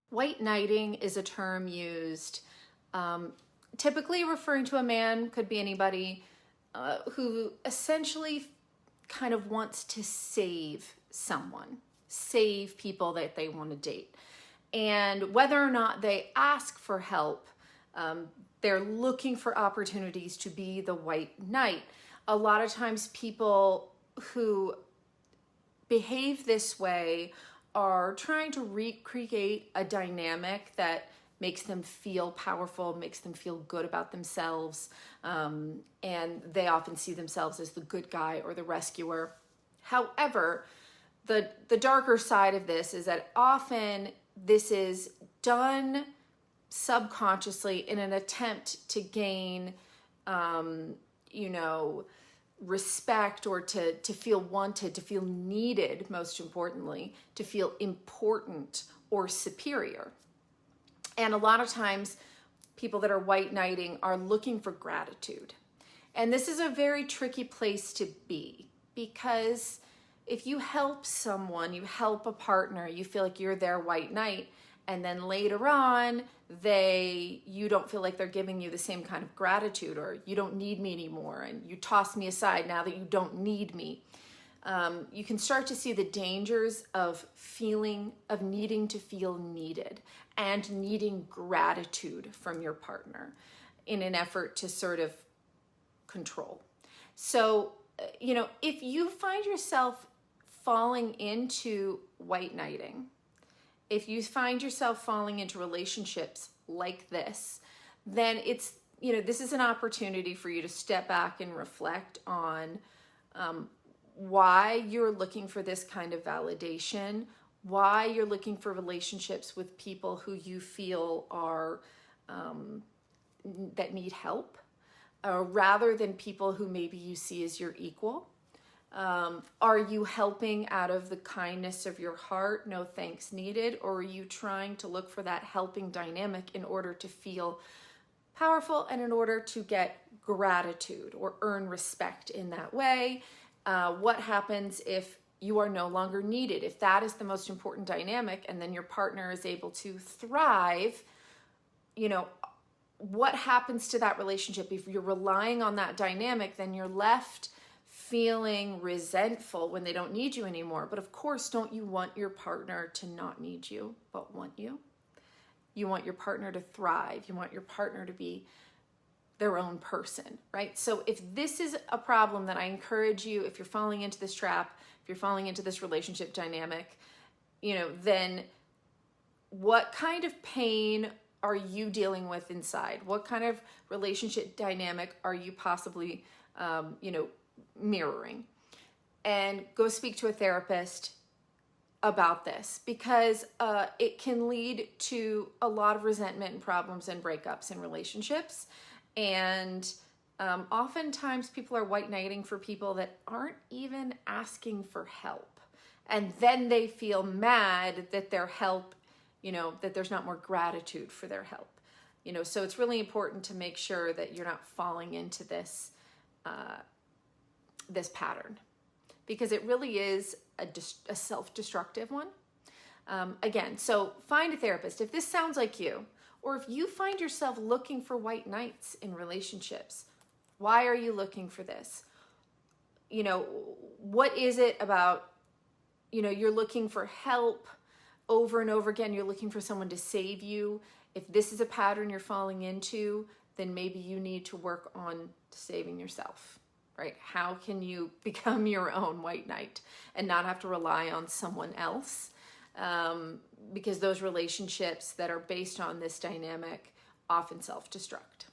White knighting is a term used typically referring to a man, could be anybody, who essentially kind of wants to save someone, save people that they want to date. And whether or not they ask for help, they're looking for opportunities to be the white knight. A lot of times people who behave this way are trying to recreate a dynamic that makes them feel powerful, makes them feel good about themselves, and they often see themselves as the good guy or the rescuer. However, the darker side of this is that often this is done subconsciously in an attempt to gain, respect, or to feel wanted, to feel needed, most importantly, to feel important or superior. And a lot of times people that are white knighting are looking for gratitude. And this is a very tricky place to be, because if you help someone, you help a partner, you feel like you're their white knight, and then later on you don't feel like they're giving you the same kind of gratitude, or you don't need me anymore and you toss me aside now that you don't need me. You can start to see the dangers of needing to feel needed and needing gratitude from your partner in an effort to sort of control. So, if you find yourself falling into white knighting, if you find yourself falling into relationships like this, then this is an opportunity for you to step back and reflect on why you're looking for this kind of validation, why you're looking for relationships with people who you feel are that need help, rather than people who maybe you see as your equal. Are you helping out of the kindness of your heart, no thanks needed, or are you trying to look for that helping dynamic in order to feel powerful and in order to get gratitude or earn respect in that way? What happens if you are no longer needed? If that is the most important dynamic and then your partner is able to thrive, what happens to that relationship? If you're relying on that dynamic, then you're left feeling resentful when they don't need you anymore. But of course, don't you want your partner to not need you, but want you? You want your partner to thrive. You want your partner to be their own person, right? So if this is a problem, then I encourage you, if you're falling into this trap, if you're falling into this relationship dynamic, then what kind of pain are you dealing with inside? What kind of relationship dynamic are you possibly, mirroring? And go speak to a therapist about this, because it can lead to a lot of resentment and problems and breakups in relationships. And oftentimes people are white knighting for people that aren't even asking for help. And then they feel mad that their help, that there's not more gratitude for their help. So it's really important to make sure that you're not falling into this pattern, because it really is a self-destructive one. Again, so find a therapist. If this sounds like you, or if you find yourself looking for white knights in relationships, why are you looking for this? What is it about, you're looking for help over and over again. You're looking for someone to save you. If this is a pattern you're falling into, then maybe you need to work on saving yourself, right? How can you become your own white knight and not have to rely on someone else? Because those relationships that are based on this dynamic often self-destruct.